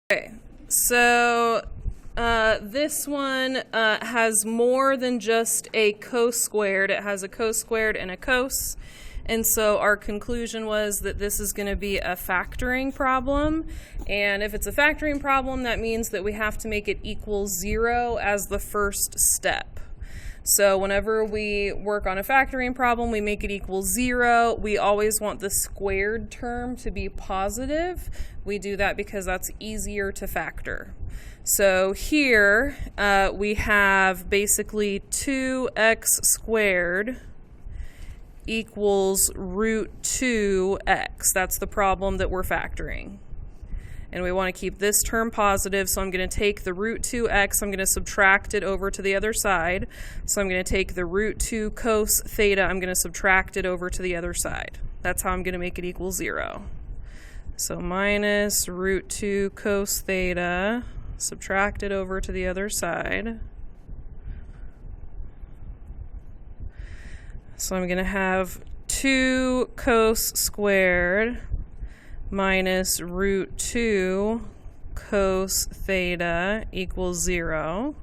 Okay, so this one has more than just a cos squared. It has a cos squared and a cos. And so our conclusion was that this is going to be a factoring problem. And if it's a factoring problem, that means that we have to make it equal 0 as the first step. So whenever we work on a factoring problem, we make it equal 0. We always want the squared term to be positive. We do that because that's easier to factor. So here we have basically 2x squared equals root 2x. That's the problem that we're factoring. And we want to keep this term positive, so I'm going to take the root 2x, I'm going to subtract it over to the other side. So I'm going to take the root 2 cos theta, I'm going to subtract it over to the other side. That's how I'm going to make it equal 0. So minus root 2 cos theta, subtract it over to the other side. So I'm going to have 2 cos squared minus root 2 cos theta equals 0.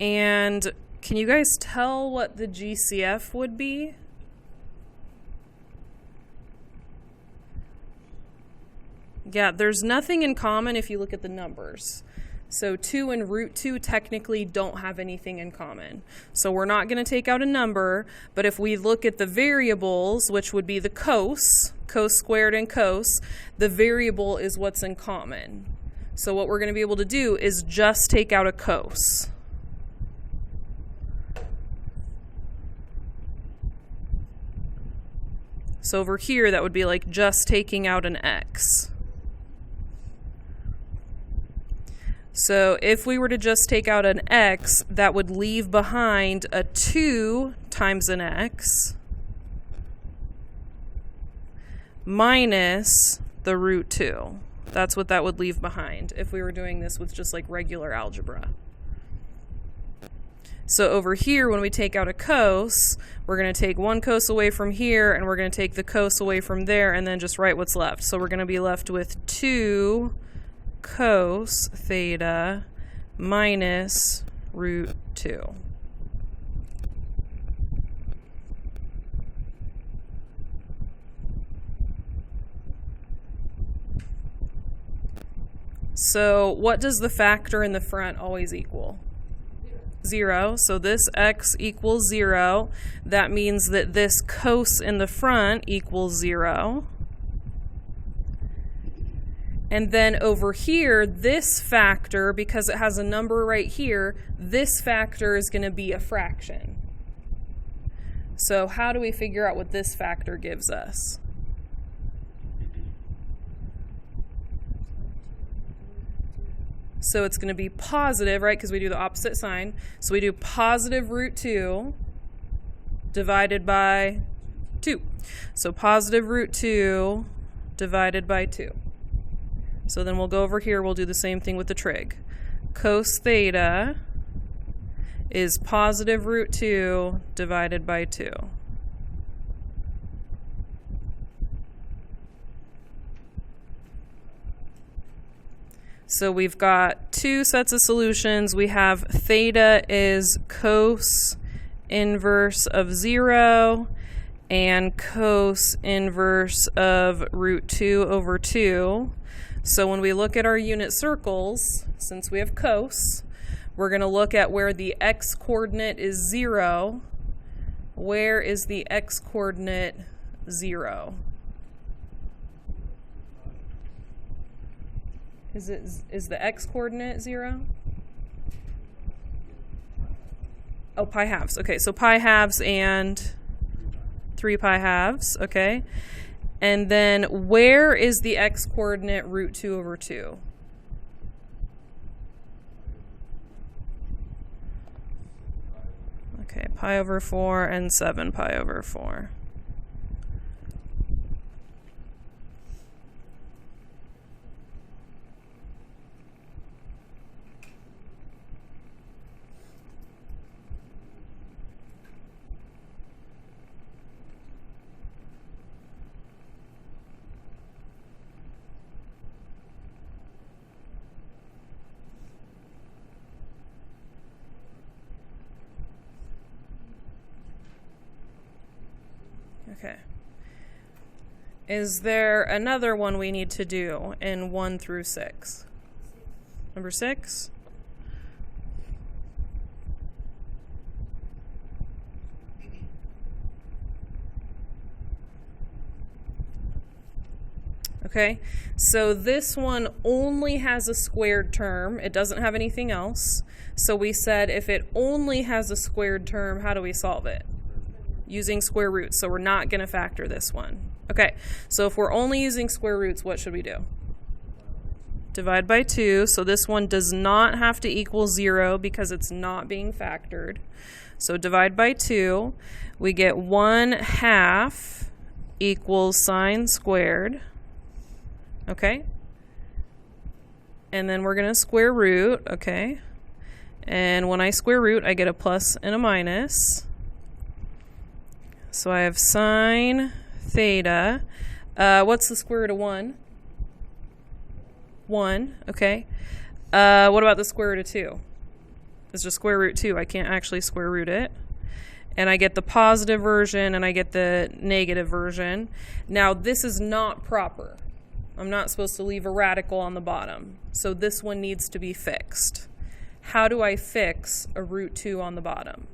And can you guys tell what the GCF would be? Yeah, there's nothing in common if you look at the numbers. So 2 and root 2 technically don't have anything in common. So we're not going to take out a number, but if we look at the variables, which would be the cos squared and cos, the variable is what's in common. So what we're going to be able to do is just take out a cos. So over here, that would be like just taking out an x. So if we were to just take out an x, that would leave behind a 2 times an x minus the root 2. That's what that would leave behind if we were doing this with just like regular algebra. So over here, when we take out a cos, we're going to take one cos away from here, and we're going to take the cos away from there, and then just write what's left. So we're going to be left with 2 cos theta minus root 2. So what does the factor in the front always equal? 0. So this x equals 0. That means that this cos in the front equals 0. And then over here, this factor, because it has a number right here, this factor is going to be a fraction. So how do we figure out what this factor gives us? So it's going to be positive, right, because we do the opposite sign. So we do positive root 2 divided by 2. So positive root 2 divided by 2. So then we'll go over here, we'll do the same thing with the trig. Cos theta is positive root 2 divided by 2. So we've got 2 sets of solutions. We have theta is cos inverse of 0 and cos inverse of root 2 over 2. So when we look at our unit circles, since we have cos, we're going to look at where the x-coordinate is 0. Where is the x-coordinate 0? Is the x-coordinate 0? Oh, pi halves. Okay, so pi halves and 3 pi halves. Okay. And then where is the x-coordinate root 2 over 2? Okay, pi over 4 and 7 pi over 4. Okay. Is there another one we need to do in 1 through 6? Number 6? Okay, so this one only has a squared term. It doesn't have anything else. So we said if it only has a squared term, how do we solve it? Using square roots. So we're not going to factor this one. Okay, so if we're only using square roots, what should we do? Divide by 2. So this one does not have to equal 0 because it's not being factored. So divide by 2. We get 1/2 equals sine squared. Okay, and then we're going to square root, okay, and when I square root, I get a plus and a minus, so I have sine theta. What's the square root of 1? 1, okay. What about the square root of 2? It's just square root 2. I can't actually square root it. And I get the positive version and I get the negative version. Now, this is not proper. I'm not supposed to leave a radical on the bottom. So this one needs to be fixed. How do I fix a root 2 on the bottom?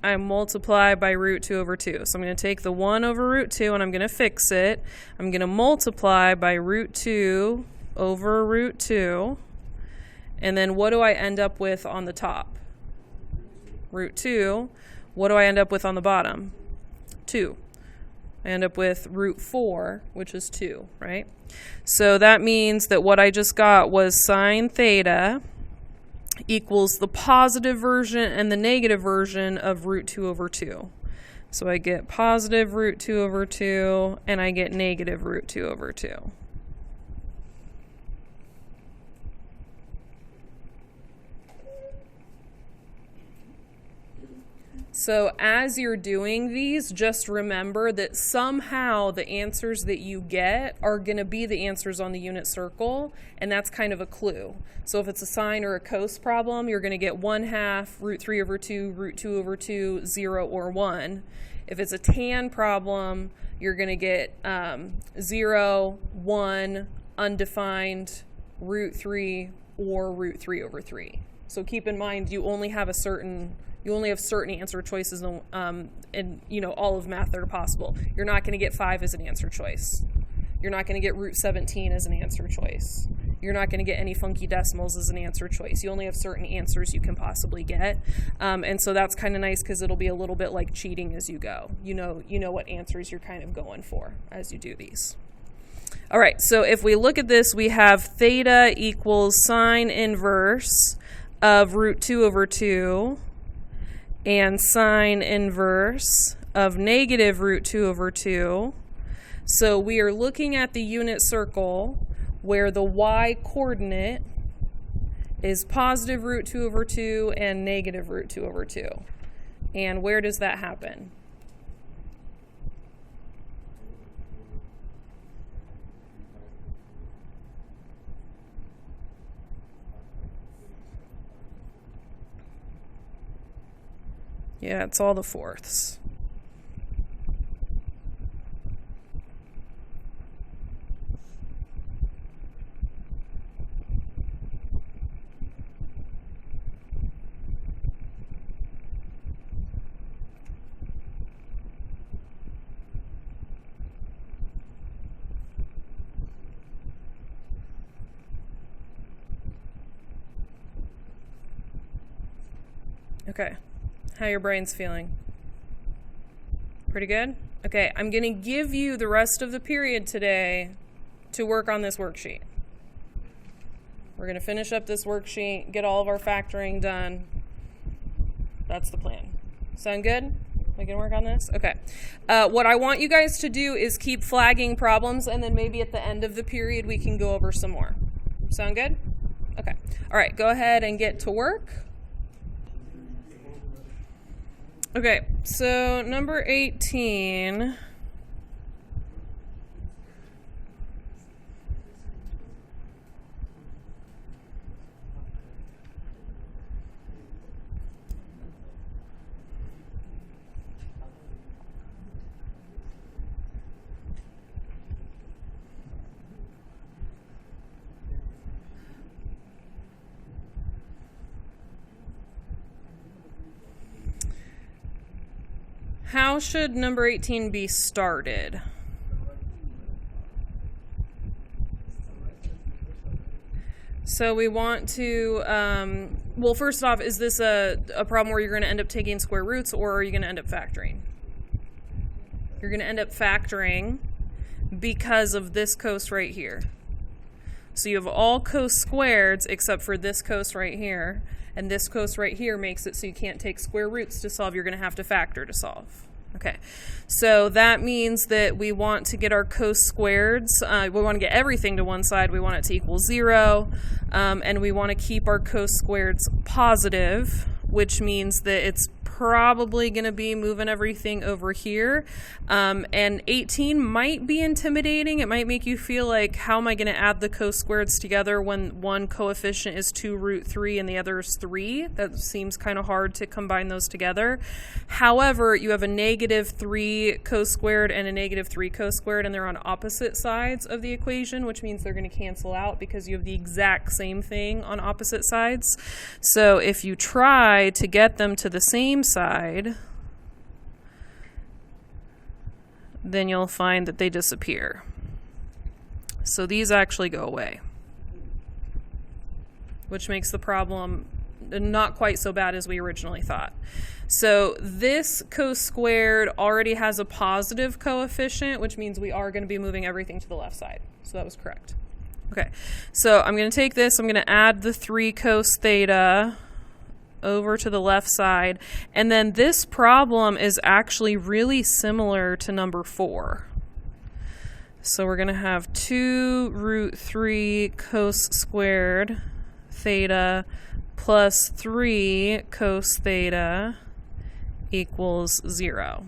I multiply by root 2 over 2. So I'm going to take the 1 over root 2 and I'm going to fix it. I'm going to multiply by root 2 over root 2. And then what do I end up with on the top? Root 2. What do I end up with on the bottom? 2. I end up with root 4, which is 2, right? So that means that what I just got was sine theta equals the positive version and the negative version of root 2 over 2. So I get positive root 2 over 2, and I get negative root 2 over 2. So as you're doing these, just remember that somehow the answers that you get are going to be the answers on the unit circle, and that's kind of a clue. So if it's a sine or a cos problem, you're going to get 1/2, root 3 over 2, root 2 over 2, 0, or 1. If it's a tan problem, you're going to get 0, 1, undefined, root 3, or root 3 over 3. So keep in mind you only have certain answer choices in all of math that are possible. You're not going to get 5 as an answer choice. You're not going to get root 17 as an answer choice. You're not going to get any funky decimals as an answer choice. You only have certain answers you can possibly get. And so that's kind of nice because it'll be a little bit like cheating as you go. You know what answers you're kind of going for as you do these. All right, so if we look at this, we have theta equals sine inverse of root 2 over 2 and sine inverse of negative root 2 over 2. So we are looking at the unit circle where the y coordinate is positive root 2 over 2 and negative root 2 over 2. And where does that happen? Yeah, it's all the fourths. Okay. How your brain's feeling? Pretty good? Okay, I'm going to give you the rest of the period today to work on this worksheet. We're going to finish up this worksheet, get all of our factoring done. That's the plan. Sound good? We can work on this? Okay. What I want you guys to do is keep flagging problems, and then maybe at the end of the period we can go over some more. Sound good? Okay. All right, go ahead and get to work. Okay, so number 18. how should number 18 be started? So we want to, well, first off, is this a problem where you're going to end up taking square roots, or are you going to end up factoring? You're going to end up factoring because of this coast right here. So you have all coast squareds except for this coast right here, and this coast right here makes it so you can't take square roots to solve. You're going to have to factor to solve. Okay, so that means that we want to get our coast squareds. We want to get everything to one side. We want it to equal 0, and we want to keep our coast squareds positive, which means that it's probably going to be moving everything over here. And 18 might be intimidating. It might make you feel like, how am I going to add the coast squareds together when one coefficient is 2 root 3 and the other is 3? That seems kind of hard to combine those together. However, you have a -3 coast squared and a -3 coast squared, and they're on opposite sides of the equation, which means they're going to cancel out because you have the exact same thing on opposite sides. So if you try to get them to the same side, then you'll find that they disappear. So these actually go away, which makes the problem not quite so bad as we originally thought. So this coast squared already has a positive coefficient, which means we are going to be moving everything to the left side. So that was correct. Okay, so I'm going to take this, I'm going to add the 3 cos theta over to the left side, and then this problem is actually really similar to number 4. So we're going to have 2 root 3 cos squared theta plus 3 cos theta equals 0.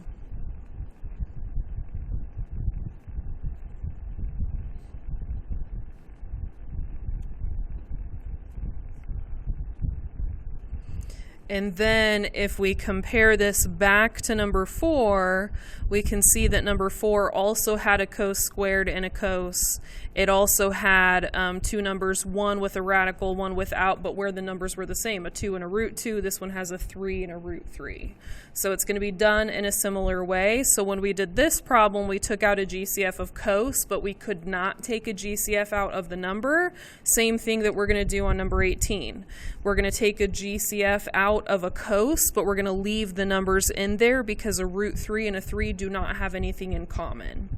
And then if we compare this back to number 4, we can see that number 4 also had a cos squared and a cos. It also had 2 numbers, one with a radical, one without, but where the numbers were the same, a 2 and a root 2. This one has a 3 and a root 3. So it's going to be done in a similar way. So when we did this problem, we took out a GCF of cos, but we could not take a GCF out of the number. Same thing that we're going to do on number 18. We're going to take a GCF out of a cos, but we're going to leave the numbers in there because a root 3 and a 3 do not have anything in common.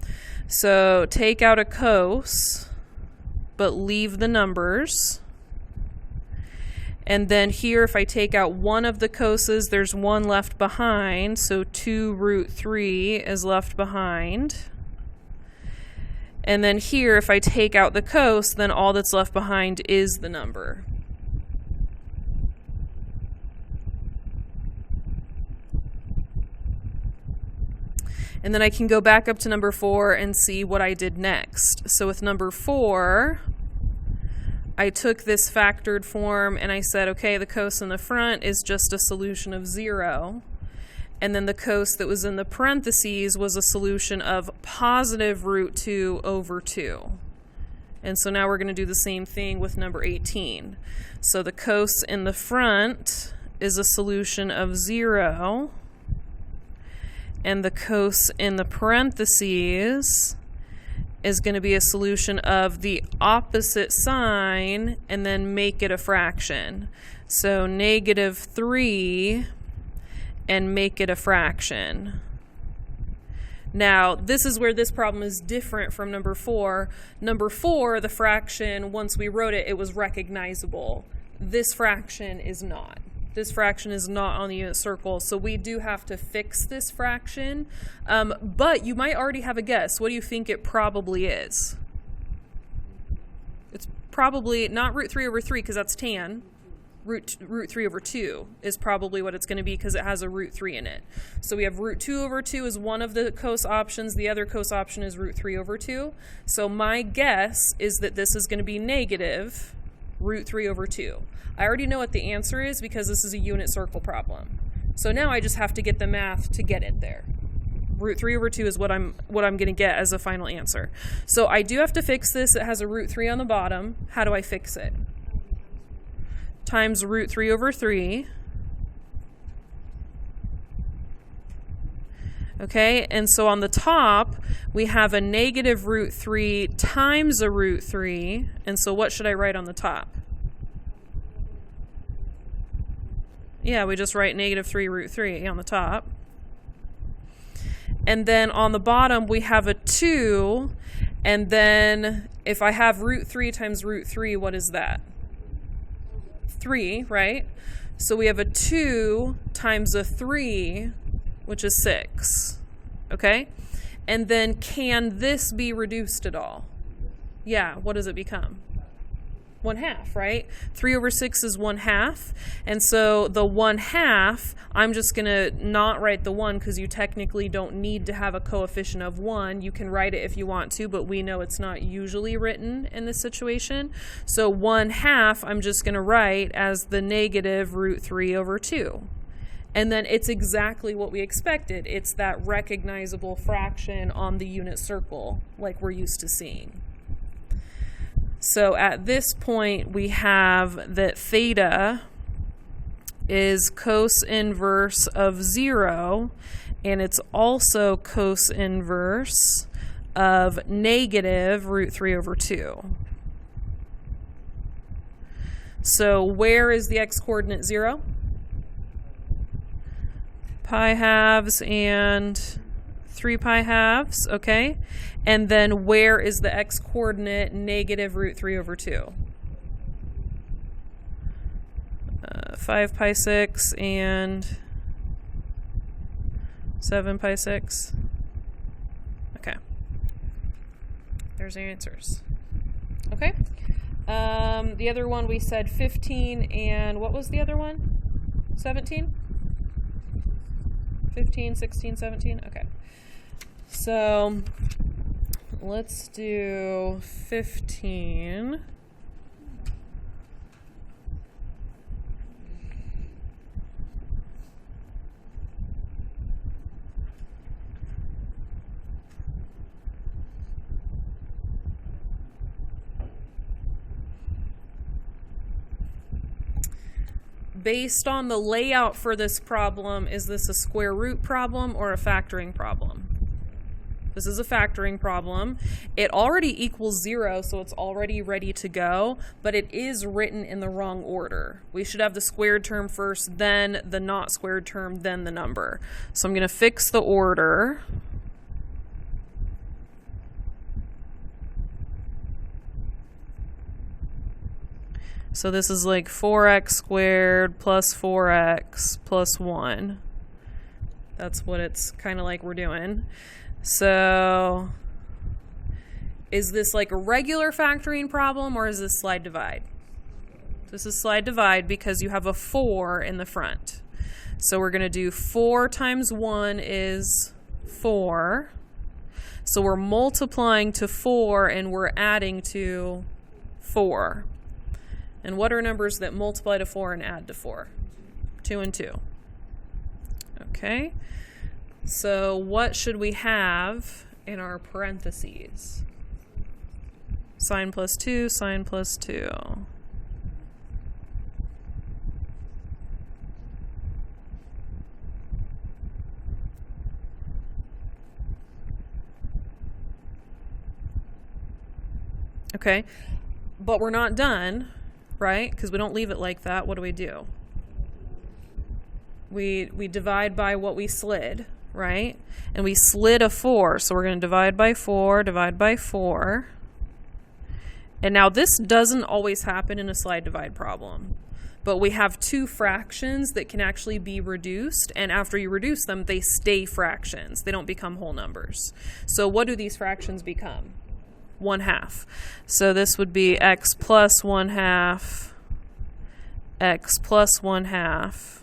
So take out a cos, but leave the numbers. And then here, if I take out one of the coses, there's one left behind. So 2 root 3 is left behind. And then here, if I take out the cos, then all that's left behind is the number. And then I can go back up to number 4 and see what I did next. So with number 4, I took this factored form and I said, okay, the cos in the front is just a solution of 0. And then the cos that was in the parentheses was a solution of positive root 2 over 2. And so now we're going to do the same thing with number 18. So the cos in the front is a solution of 0. And the cos in the parentheses is going to be a solution of the opposite sign and then make it a fraction. So -3 and make it a fraction. Now, this is where this problem is different from number 4. Number 4, the fraction, once we wrote it, it was recognizable. This fraction is not. This fraction is not on the unit circle, so we do have to fix this fraction. But you might already have a guess. What do you think it probably is? It's probably not root 3 over 3 because that's tan. Root 3 over 2 is probably what it's going to be because it has a root 3 in it. So we have root 2 over 2 is one of the cos options. The other cos option is root 3 over 2. So my guess is that this is going to be negative root 3 over 2. I already know what the answer is because this is a unit circle problem. So now I just have to get the math to get it there. Root 3 over 2 is what I'm going to get as a final answer. So I do have to fix this. It has a root 3 on the bottom. How do I fix it? Times root 3 over 3 Okay, and so on the top, we have a negative root 3 times a root 3. And so what should I write on the top? Yeah, we just write negative 3 root 3 on the top. And then on the bottom, we have a 2. And then if I have root 3 times root 3, what is that? 3, right? So we have a 2 times a 3, which is 6. Okay? And then can this be reduced at all? Yeah, what does it become? 1/2, right? 3 over 6 is 1/2. And so the 1/2, I'm just going to not write the 1 because you technically don't need to have a coefficient of 1. You can write it if you want to, but we know it's not usually written in this situation. So 1/2, I'm just going to write as the negative root 3 over 2. And then it's exactly what we expected. It's that recognizable fraction on the unit circle like we're used to seeing. So at this point, we have that theta is cos inverse of 0, and it's also cos inverse of negative root 3 over 2. So where is the x-coordinate 0? Pi halves and 3 pi halves, okay? And then where is the x-coordinate negative root 3 over 2? 5 pi 6 and 7 pi 6. Okay. There's the answers. Okay. The other one we said 15 and what was the other one? 17? 15, 16, 17? Okay. So let's do 15. Based on the layout for this problem, is this a square root problem or a factoring problem? This is a factoring problem. It already equals 0, so it's already ready to go, but it is written in the wrong order. We should have the squared term first, then the not squared term, then the number. So I'm going to fix the order. So this is like 4x squared plus 4x plus 1. That's what it's kind of like we're doing. So is this like a regular factoring problem or is this slide divide? This is slide divide because you have a 4 in the front. So we're going to do 4 times 1 is 4. So we're multiplying to 4 and we're adding to 4. And what are numbers that multiply to 4 and add to 4? 2 and 2. Okay. So what should we have in our parentheses? Sine plus 2, sine plus 2. Okay. But we're not done, right? Because we don't leave it like that. What do? We divide by what we slid, right? And we slid a 4, so we're going to divide by 4, divide by 4. And now this doesn't always happen in a slide divide problem, but we have two fractions that can actually be reduced, and after you reduce them, they stay fractions. They don't become whole numbers. So what do these fractions become? 1/2. So this would be x plus 1/2, x plus 1/2.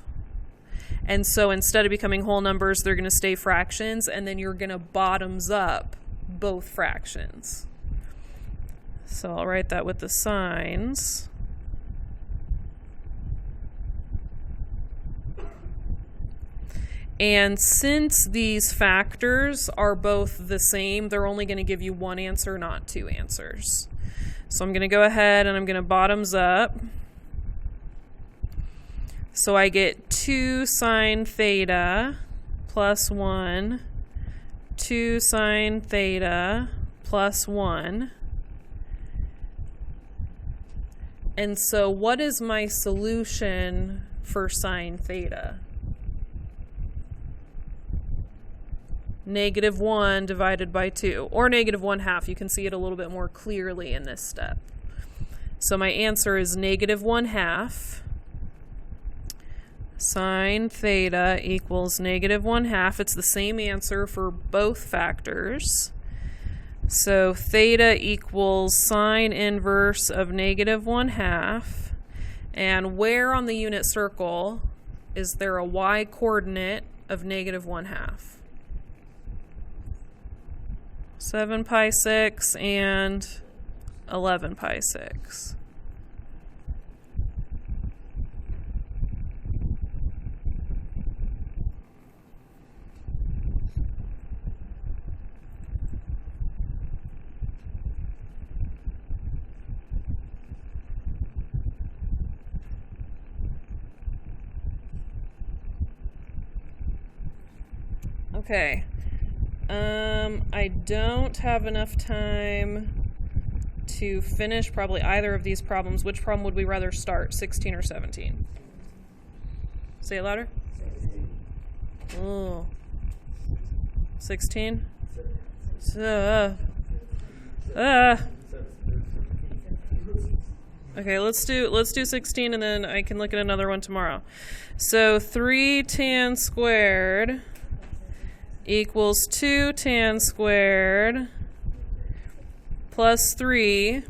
And so instead of becoming whole numbers, they're going to stay fractions, and then you're going to bottoms up both fractions. So I'll write that with the signs. And since these factors are both the same, they're only going to give you one answer, not two answers. So I'm going to go ahead and I'm going to bottoms up. So I get 2 sine theta plus 1 2 sine theta plus 1. And so what is my solution for sine theta? -1 divided by 2, or -1/2. You can see it a little bit more clearly in this step. So my answer is -1/2. Sine theta equals -1/2. It's the same answer for both factors. So theta equals sine inverse of -1/2. And where on the unit circle is there a y coordinate of -1/2? 7 pi 6 and 11 pi 6. Okay. I don't have enough time to finish probably either of these problems. Which problem would we rather start, 16 or 17? Say it louder. Oh. 16? Okay, let's do 16 and then I can look at another one tomorrow. So 3 tan squared equals 2 tan squared plus 3.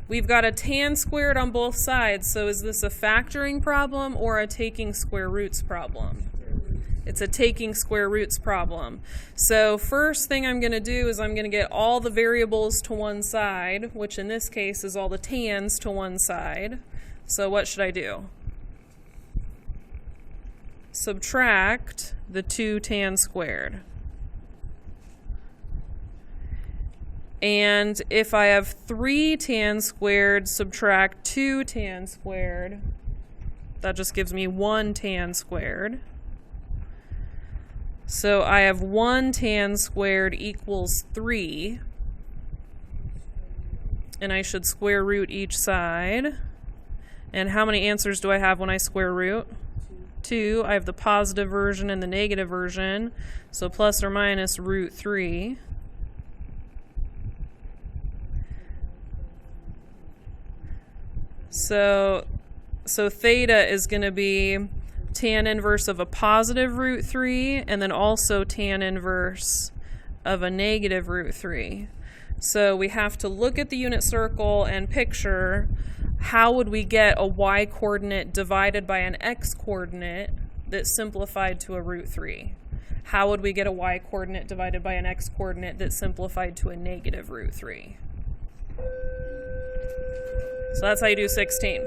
We've got a tan squared on both sides, so is this a factoring problem or a taking square roots problem? It's a taking square roots problem. So first thing I'm going to do is I'm going to get all the variables to one side, which in this case is all the tans to one side. So what should I do? Subtract the 2 tan squared. And if I have 3 tan squared, subtract 2 tan squared, that just gives me 1 tan squared. So I have 1 tan squared equals 3. And I should square root each side. And how many answers do I have when I square root? 2. I have the positive version and the negative version. So plus or minus root 3. So theta is going to be tan inverse of a positive root 3 and then also tan inverse of a negative root 3. So we have to look at the unit circle and picture how would we get a y coordinate divided by an x coordinate that simplified to a root 3? How would we get a y coordinate divided by an x coordinate that simplified to a negative root 3? So that's how you do 16.